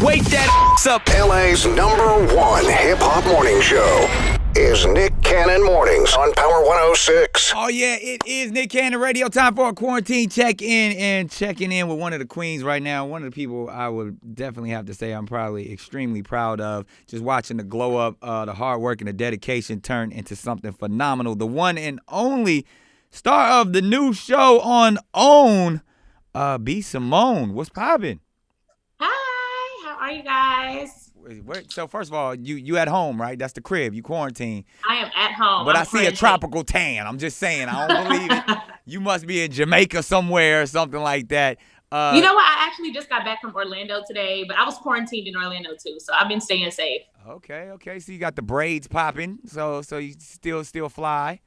Wake that up. LA's #1 hip-hop morning show is Nick Cannon Mornings on Power 106. Oh, yeah, it is Nick Cannon Radio. Time for a quarantine check-in, and checking in with one of the queens right now. One of the people I would definitely have to say I'm probably extremely proud of. Just watching the glow up, the hard work and the dedication turn into something phenomenal. The one and only star of the new show on OWN, B Simone. What's poppin'? Hi, how are you guys? So first of all, you at home, right? That's the crib. You quarantine. I am at home. But I'm I see a tropical tan. I'm just saying. I don't believe it. You must be in Jamaica somewhere or something like that. You know what? I actually just got back from Orlando today, but I was quarantined in Orlando too, so I've been staying safe. Okay. So you got the braids popping. So you still fly.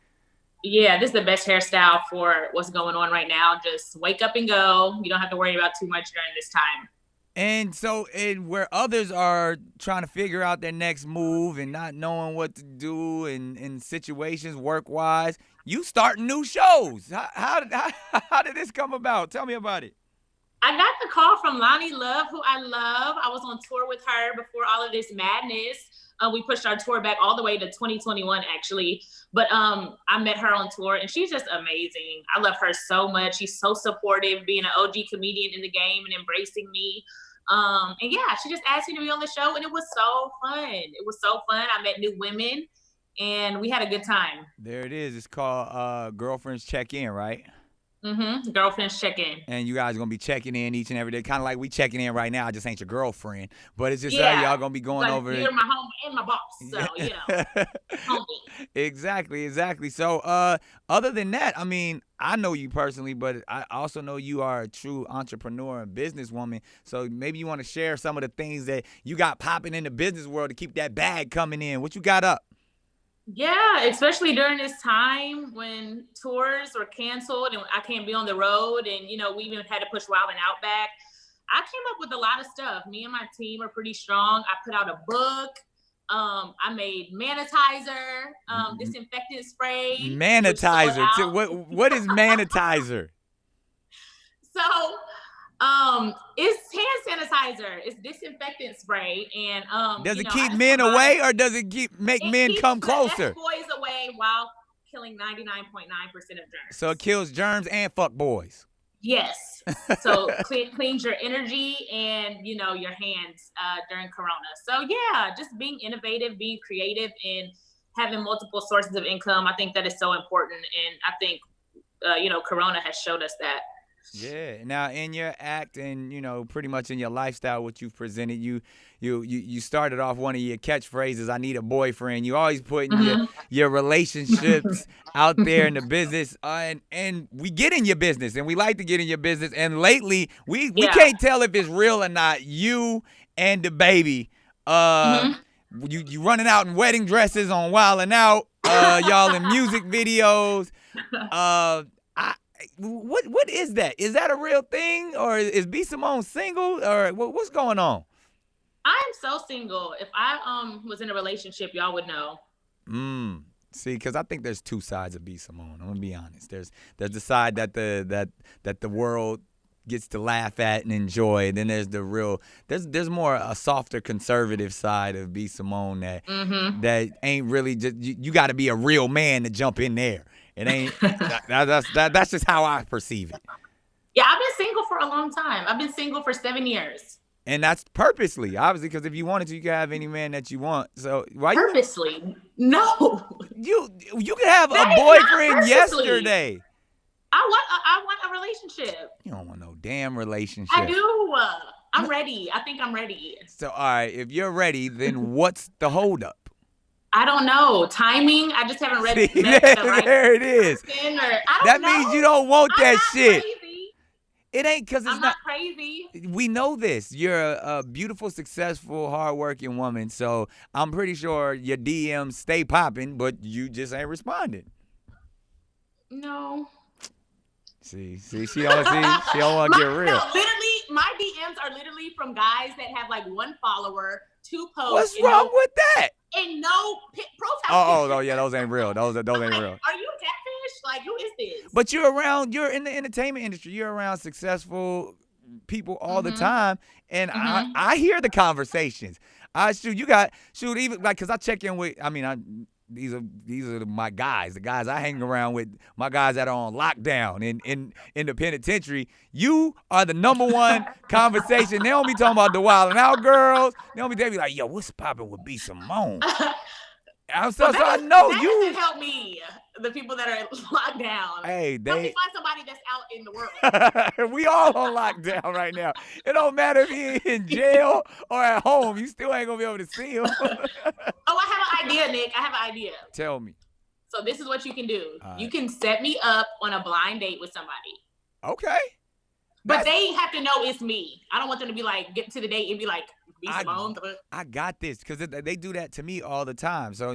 Yeah, this is the best hairstyle for what's going on right now. Just wake up and go. You don't have to worry about too much during this time. And so, where others are trying to figure out their next move and not knowing what to do in situations work-wise, you starting new shows. How did this come about? Tell me about it. I got the call from Loni Love, who I love. I was on tour with her before all of this madness. We pushed our tour back all the way to 2021, actually. But I met her on tour, and she's just amazing. I love her so much. She's so supportive, being an OG comedian in the game and embracing me. And yeah, she just asked me to be on the show, and it was so fun. It was so fun. I met new women, and we had a good time. There it is. It's called Girlfriends Check In, right? Mm-hmm. Girlfriends check in. And you guys are going to be checking in each and every day. Kind of like we checking in right now. I just ain't your girlfriend. But it's just y'all going to be going like, over. You're my home and my boss. So, homie. Exactly. So other than that, I mean, I know you personally, but I also know you are a true entrepreneur and businesswoman. So maybe you want to share some of the things that you got popping in the business world to keep that bag coming in. What you got up? Yeah, especially during this time when tours were canceled and I can't be on the road, and we even had to push Wild and Outback. I came up with a lot of stuff. Me and my team are pretty strong. I put out a book. I made manitizer, disinfectant spray. Manitizer. What is manitizer? So it's hand sanitizer. It's disinfectant spray, and does it keep men away, or does it make men come closer? Boys away while killing 99.9% of germs. So it kills germs and fuck boys. Yes. So cleans your energy and your hands during Corona. So yeah, just being innovative, being creative, and having multiple sources of income. I think that is so important, and I think Corona has showed us that. Yeah. Now, in your act and pretty much in your lifestyle, what you've presented, you started off one of your catchphrases, "I need a boyfriend." You always putting your relationships out there in the business, and we get in your business, and we like to get in your business. And lately, we can't tell if it's real or not. You and the baby, you running out in wedding dresses on Wild and Out, y'all in music videos. What is that? Is that a real thing, or is B Simone single, or what's going on? I am so single. If I was in a relationship, y'all would know. See, because I think there's two sides of B Simone. I'm gonna be honest. There's the side that the world gets to laugh at and enjoy. And then there's the real. There's more a softer conservative side of B Simone that ain't really just. You got to be a real man to jump in there. It ain't. That's just how I perceive it. Yeah, I've been single for a long time. I've been single for 7 years. And that's purposely, obviously, because if you wanted to, you could have any man that you want. So why purposely? No. You could have a boyfriend yesterday. I want a relationship. You don't want no damn relationship. I do. I'm ready. I think I'm ready. So all right, if you're ready, then what's the holdup? I don't know. Timing. I just haven't read it. There it is. That means you don't want that shit. Crazy. It ain't because it's I'm not crazy. We know this. You're a beautiful, successful, hardworking woman. So I'm pretty sure your DMs stay popping, but you just ain't responding. No. See, she don't want to get real. No, literally, my DMs are literally from guys that have like 1 follower, 2 posts. What's wrong with that? And no profile. Oh, yeah, those ain't real. Those ain't real. Are you catfish? Like, who is this? But you're in the entertainment industry. You're around successful people all the time, and I hear the conversations. Even like, cause I check in with. I mean, these are my guys, the guys I hang around with, my guys that are on lockdown in the penitentiary. You are the number one conversation. They don't be talking about the Wild 'N Out girls. They be like, yo, what's poppin' with B Simone? So I know that you. doesn't help me. The people that are locked down. Hey, help me find somebody that's out in the world. We all on lockdown right now. It don't matter if you're in jail or at home. You still ain't gonna be able to see him. I have an idea, Nick. I have an idea. Tell me. So this is what you can do. You can set me up on a blind date with somebody. Okay. But they have to know it's me. I don't want them to be like, get to the date and be like, B Simone. I got this, because they do that to me all the time. So,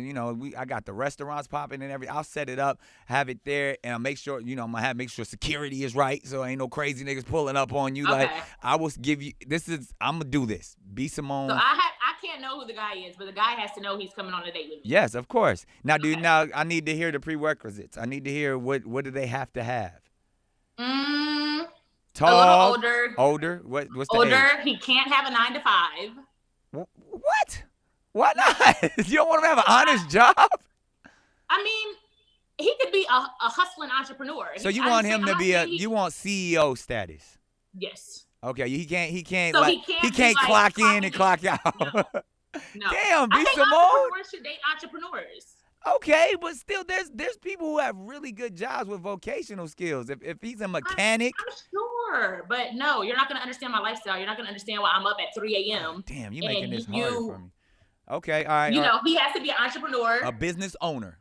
I got the restaurants popping and everything. I'll set it up, have it there, and I'll make sure, I'm going to make sure security is right, so ain't no crazy niggas pulling up on you. Okay. Like, I will give you, I'm going to do this. B Simone. So I can't know who the guy is, but the guy has to know he's coming on a date with me. Yes, of course. Now, now I need to hear the prerequisites. I need to hear what do they have to have? Tall, a little older. What's the older? age? He can't have a 9 to 5. What? Why not? You don't want him to have an honest job? I mean, he could be a hustling entrepreneur. So you want him to be you want CEO status? Yes. Okay, he can't so like he can't clock in and clock out. No. Damn, B Simone. Entrepreneurs should date entrepreneurs. Okay, but still, there's people who have really good jobs with vocational skills. If he's a mechanic, I'm sure, but no, you're not gonna understand my lifestyle. You're not gonna understand why I'm up at 3 a.m. Damn, you're making this hard for me. Okay, all right. He has to be an entrepreneur, a business owner.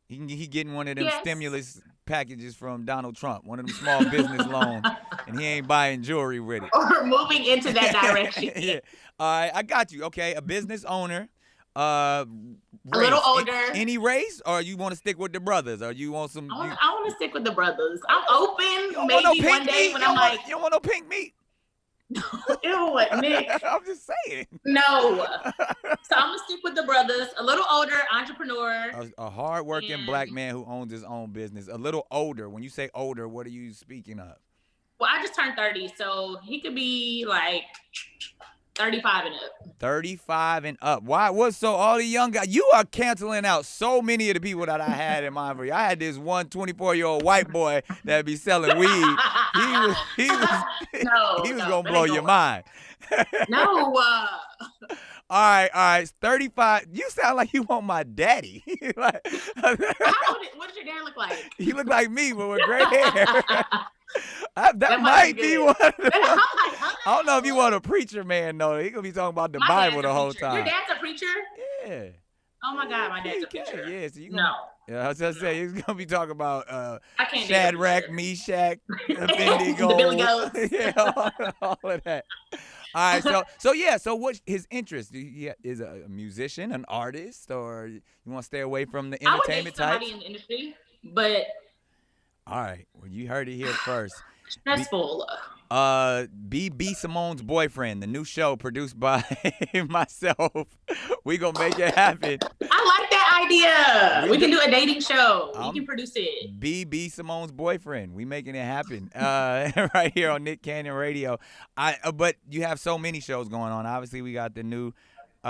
He getting one of them stimulus packages from Donald Trump, one of them small business loans, and he ain't buying jewelry with it. Or moving into that direction. Yeah. All right, I got you. Okay, a business owner. A little older. Any race, or you want to stick with the brothers, or you want some? I want to stick with the brothers. I'm open. Maybe no one day when I'm like, you don't want no pink meat. Ew, Nick. I'm just saying. No. So I'm gonna stick with the brothers. A little older, entrepreneur. A hard-working black man who owns his own business. A little older. When you say older, what are you speaking of? Well, I just turned 30, so he could be like 35 and up. 35 and up. Why? So all the young guys, you are canceling out so many of the people that I had in mind for you. I had this one 24-year-old white boy that be selling weed. He was gonna blow your mind. No. All right. 35. You sound like you want my daddy. What does your dad look like? He look like me, but with gray hair. That might be one. I don't know if you want a preacher man, though. He gonna be talking about the Bible the whole time. Your dad's a preacher? Yeah. Oh my God, my dad's a preacher. Yeah, so No. Yeah, I was just saying he's gonna be talking about Shadrach, Meshach, Abednego, the Billy Goats. Yeah, all of that. All right, so what's his interest? Is a musician, an artist, or you want to stay away from the entertainment type? I would date somebody in the industry, but. All right, well, you heard it here first. Stressful. B Simone's Boyfriend, the new show produced by myself. We gonna make it happen. I like that idea. We can do a dating show. You can produce it. B Simone's Boyfriend. We making it happen. Right here on Nick Cannon Radio. But you have so many shows going on. Obviously, we got the new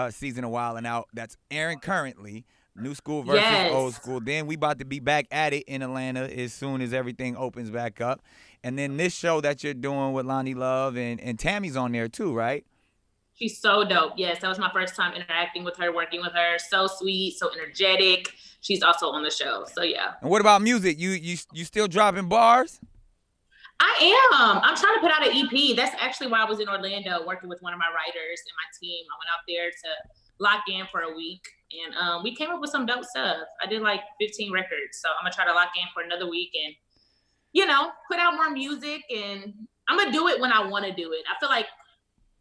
season of Wild 'N Out that's airing currently. New school versus old school. Then we about to be back at it in Atlanta as soon as everything opens back up. And then this show that you're doing with Loni Love and Tammy's on there too, right? She's so dope. Yes, that was my first time interacting with her, working with her. So sweet, so energetic. She's also on the show. So yeah. And what about music? You still dropping bars? I am. I'm trying to put out an EP. That's actually why I was in Orlando working with one of my writers and my team. I went out there to lock in for a week. And we came up with some dope stuff. I did like 15 records. So I'm going to try to lock in for another week and, put out more music. And I'm going to do it when I want to do it. I feel like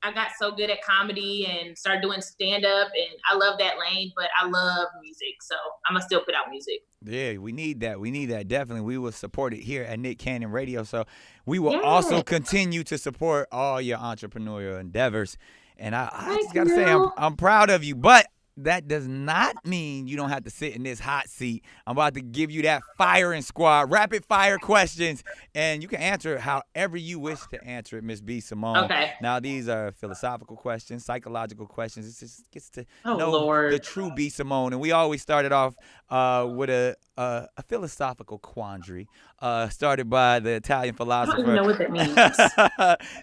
I got so good at comedy and started doing stand-up. And I love that lane, but I love music. So I'm going to still put out music. Yeah, we need that. Definitely. We will support it here at Nick Cannon Radio. So we will also continue to support all your entrepreneurial endeavors. And I just got to say, I'm proud of you. But that does not mean you don't have to sit in this hot seat. I'm about to give you that firing squad, rapid fire questions, and you can answer it however you wish to answer it, Miss B Simone. Okay. Now, these are philosophical questions, psychological questions. It just gets to know Lord. the true B Simone. And we always started off with a philosophical quandary started by the Italian philosopher. I don't even know what that means.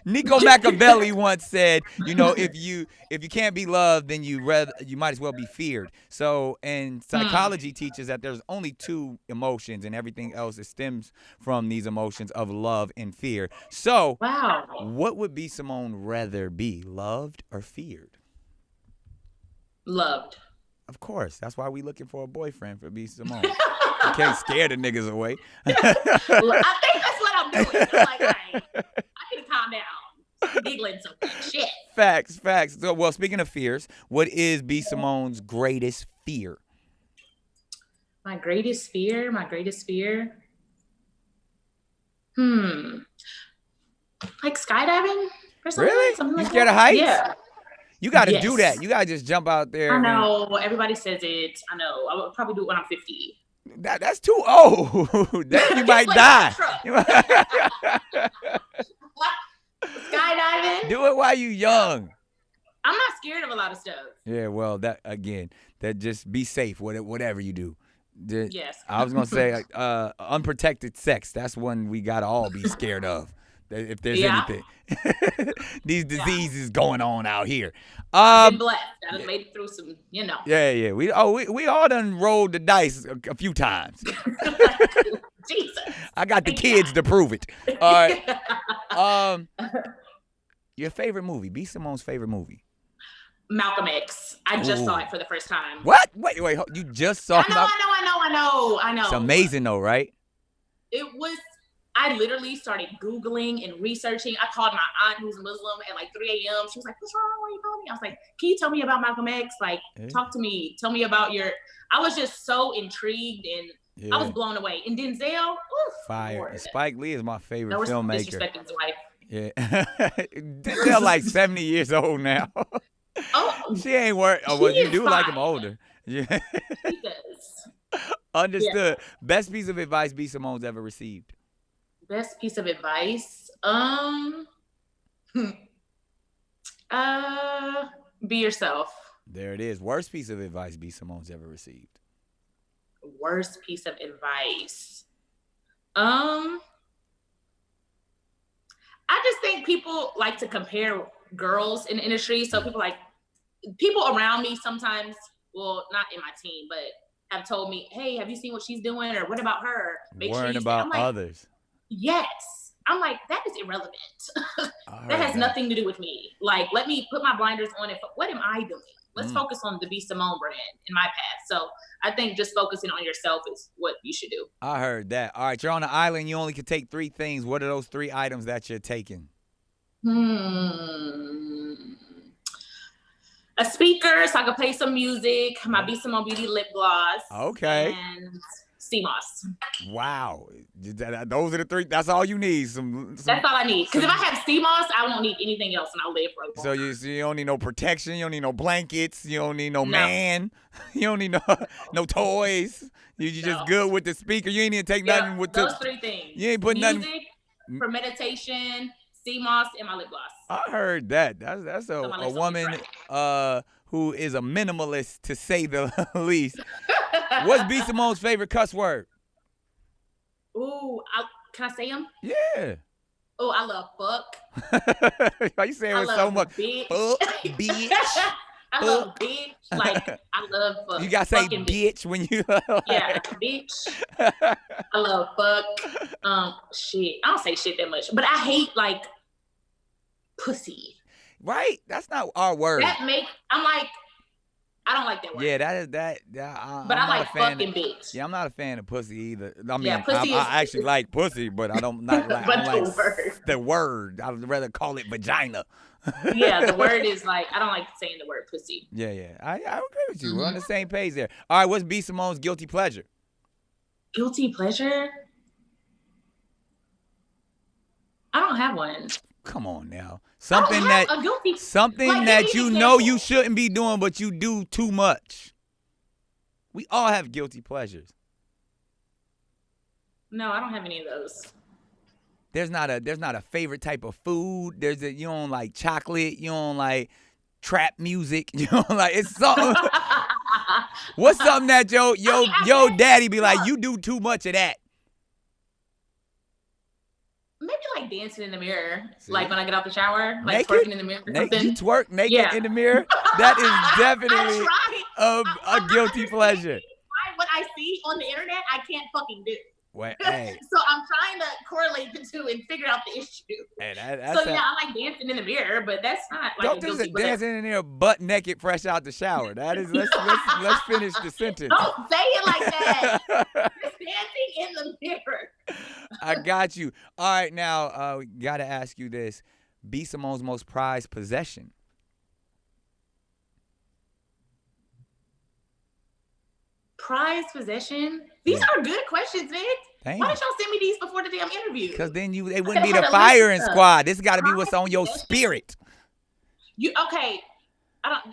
Nico Machiavelli once said, if you can't be loved, then you might as well be feared. So, and psychology teaches that there's only two emotions, and everything else it stems from these emotions of love and fear. So, wow. What would B Simone rather be, loved or feared? Loved. Of course. That's why we looking for a boyfriend for B Simone. You can't scare the niggas away. I think that's what I'm doing. I'm like, I can calm down. Giggling some shit. Facts. So, well, speaking of fears, what is B Simone's greatest fear? My greatest fear? Like skydiving or something? Really? Something like you scared that? of heights? Yeah. You got to do that. You got to just jump out there. I know. Everybody says it. I know. I would probably do it when I'm 50. That's too old. Then you might die. Skydiving? Do it while you young. I'm not scared of a lot of stuff. Yeah, well, that just be safe, whatever you do. Yes. I was going to say unprotected sex. That's one we got to all be scared of. If there's anything. These diseases going on out here. I've been blessed. I done made it through some, Yeah. We all done rolled the dice a few times. Jesus. I got the kids to prove it. All right. Your favorite movie, B Simone's favorite movie. Malcolm X. I just saw it for the first time. What? Wait. You just saw it? I know. It's amazing though, right? It was. I literally started Googling and researching. I called my aunt who's Muslim at like 3 a.m. She was like, what's wrong? Why are you calling me? I was like, can you tell me about Malcolm X? Like, talk to me. Tell me about I was just so intrigued and I was blown away. And Denzel, fire. Lord. Spike Lee is my favorite no filmmaker. Disrespecting his wife. Yeah. Denzel like 70 years old now. Oh, she ain't worried. Oh, well, you do fine. like him older. Yeah. He does. Understood. Yeah. Best piece of advice B Simone's ever received. Best piece of advice? Be yourself. There it is. Worst piece of advice B Simone's ever received. Worst piece of advice. I just think people like to compare girls in the industry. So people around me sometimes, well, not in my team, but have told me, hey, have you seen what she's doing? Or what about her? Worrying about others. Yes. I'm like, that is irrelevant. That has nothing to do with me. Like, let me put my blinders on and what am I doing? Let's focus on the B Simone brand in my path. So I think just focusing on yourself is what you should do. I heard that. All right, you're on an island. You only can take 3 things. What are those 3 items that you're taking? A speaker so I can play some music. My B Simone Beauty lip gloss. Okay. And CMOS. Wow. Those are the 3. That's all you need. That's all I need. Because if I have CMOS, I won't need anything else and I'll live for a long time. So you don't need no protection. You don't need no blankets. You don't need no man. You don't need no toys. You just good with the speaker. You ain't even take nothing with those 3 things. You ain't put music, nothing. For meditation, CMOS, and my lip gloss. I heard that. That's a woman who is a minimalist, to say the least. What's B Simone's favorite cuss word? Ooh, can I say them? Yeah. Oh, I love fuck. Why you saying it so much? Bitch. Fuck, bitch. I love bitch. Like, I love fuck. You gotta say bitch when you. Yeah, bitch. I love fuck. Shit. I don't say shit that much, but I hate like pussy. Right? That's not our word. I'm like, I don't like that word. Yeah, that is that. But I like fucking bitch. Yeah, I'm not a fan of pussy either. I mean, yeah, I actually like pussy, but I don't like the word. I'd rather call it vagina. Yeah, the word is like, I don't like saying the word pussy. Yeah. I agree with you. We're on the same page there. All right, what's B Simone's guilty pleasure? Guilty pleasure? I don't have one. Come on now. I don't Something have a guilty. something Like, that give me you an know example. you shouldn't be doing, but you do too much. We all have guilty pleasures. No, I don't have any of those. There's not a favorite type of food. You don't like chocolate. You don't like trap music. You don't like it's something. What's something that your daddy be like? You do too much of that. Maybe like dancing in the mirror, See? like when I get out the shower, like Naked? twerking in the mirror. Or something. You twerk naked Yeah. in the mirror. That is definitely I a guilty understand pleasure. what I see on the internet, I can't fucking do. Well, hey, So I'm trying to correlate the two and figure out the issue. hey, So yeah, I like dancing in the mirror, but that's not like don't a just guilty pleasure. dancing in there butt naked, fresh out the shower. That is let's finish the sentence. Don't say it like that. Just dancing in the mirror. I got you. All right, now gotta ask you this: B Simone's most prized possession. Prized possession? These are good questions, Nick. Thank Why you. did y'all send me these before the damn interview? Because then they wouldn't be had the a firing list of squad. This got to be what's on your prized spirit. Okay.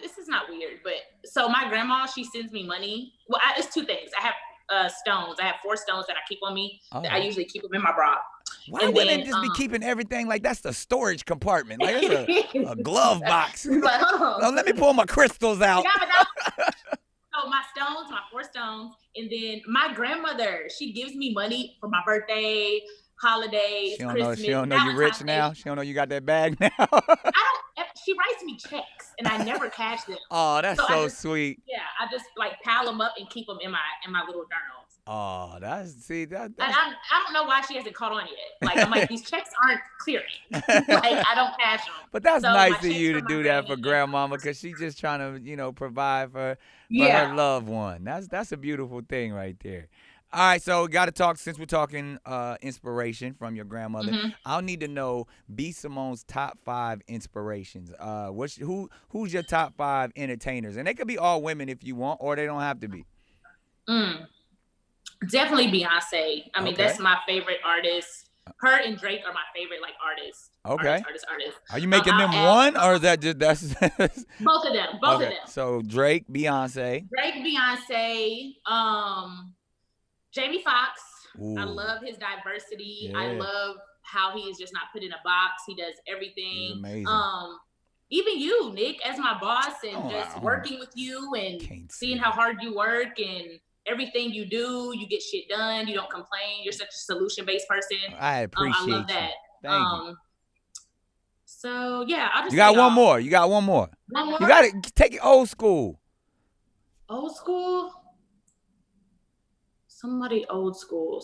This is not weird, but so my grandma, she sends me money. Well, it's two things. I have stones. I have 4 stones that I keep on me. Oh. I usually keep them in my bra. Why And wouldn't then, it just be keeping everything like that's the storage compartment? Like it's a glove box. But, Oh, let me pull my crystals out. Yeah, but that, so my stones, my 4 stones, and then my grandmother, she gives me money for my birthday, holidays, She don't Christmas. know. She don't know you rich Valentine's now. Day. She don't know you got that bag now. I don't. She writes me checks, and I never cash them. Oh, that's So I so just- sweet. Yeah, I just like pile them up and keep them in my little journals. Oh, that's And I don't know why she hasn't caught on yet. Like I'm like, these checks aren't clearing. Like I don't cash them. But that's So nice my of checks you to from my do that for granny. grandmama because she's just trying to, provide for Yeah. her loved one. That's a beautiful thing right there. All right, so we got to talk since we're talking inspiration from your grandmother. Mhm. I'll need to know B Simone's top 5 inspirations. Who's your top 5 entertainers? And they could be all women if you want, or they don't have to be. Definitely Beyonce. I mean, Okay. that's my favorite artist. Her and Drake are my favorite artists. Okay. Artists. Are you making them I'll one, or is that just that's Both of them. Both of them. So Drake, Beyonce. Drake, Beyonce, Jamie Foxx. Ooh. I love his diversity. Yeah. I love how he is just not put in a box. He does He's everything. amazing. Even you, Nick, as my boss, and Oh, just wow. working with you and Can't seeing say how that. hard you work and everything you do, you get shit done. You don't complain. You're such a solution-based person. I appreciate I love you. that. Thank you. So yeah, I'll just You got say, one more. You got one more. One more. You got to take it old school. Old school. Somebody old school.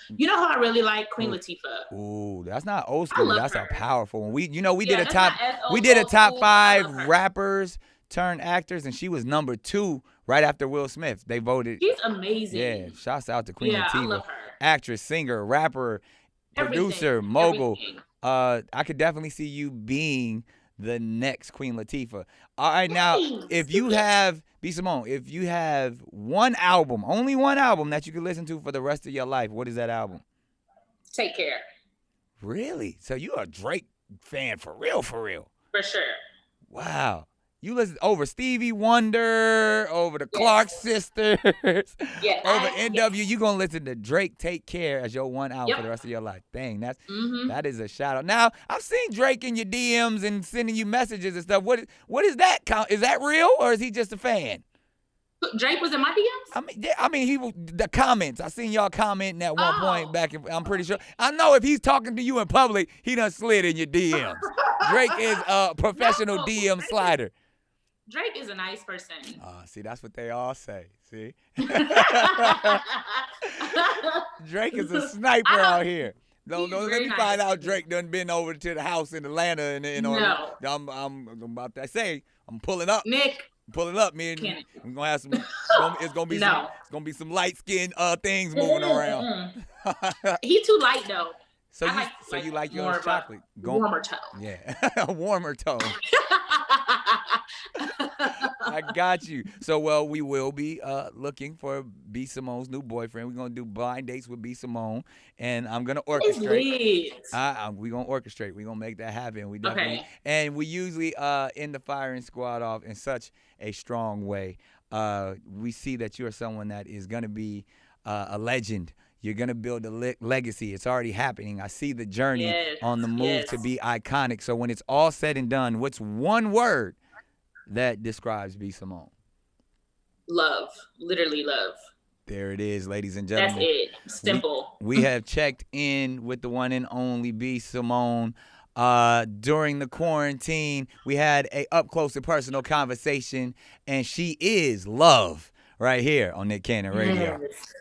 You know who I really like? Queen Who? Latifah. Ooh, that's not old school. love That's her. a powerful one. We Yeah, did a that's top. not as We old- did a old top school, but I 5 love her. rappers turned actors, and she was number 2 right after Will Smith. They voted. She's amazing. Yeah, shouts out to Queen Yeah, I Latifah. love her. Actress, singer, rapper, producer, Everything, mogul. everything. I could definitely see you being the next Queen Latifah. All right, now Thanks. if you have B Simone, if you have one album, only one album that you could listen to for the rest of your life, what is that album? Take care. Really? So you are a Drake fan for real, for real? For sure. Wow. You listen over Stevie Wonder, over the Clark sisters, Yes. over NW. You gonna listen to Drake "Take Care" as your one album Yep. for the rest of your life. Dang, Mm-hmm. that is a shout out. Now I've seen Drake in your DMs and sending you messages and stuff. What is that? Is that real or is he just a fan? Drake was in my DMs? I mean, the comments. I seen y'all commenting at one point Oh. back. I'm pretty sure. I know if he's talking to you in public, he done slid in your DMs. Drake is a professional No, DM slider. Drake is a nice person. See, that's what they all say. See, Drake is a sniper out here. Don't He's let very me nice. find out Drake done been over to the house in Atlanta and No. I'm about to say I'm pulling up. Nick, Pulling up, man. Can't. I'm gonna have some. It's gonna be No. some light skinned things moving around. he too light though. So I you like more yours of a chocolate? warmer tone. Yeah, a warmer tone. I I got you. So, well, we will be looking for B Simone's new boyfriend. We're gonna do blind dates with B Simone, and I'm gonna orchestrate. We're gonna orchestrate. We're gonna make that happen. We definitely, and we usually end the firing squad off in such a strong way. We see that you're someone that is gonna be a legend. You're going to build a legacy. It's already happening. I see the journey on the move to be iconic. So when it's all said and done, what's one word that describes B Simone? Love. Literally love. There it is, ladies and gentlemen. That's it. Simple. We have checked in with the one and only B Simone. During the quarantine, we had a up-close and personal conversation, and she is love right here on Nick Cannon Radio. Yes.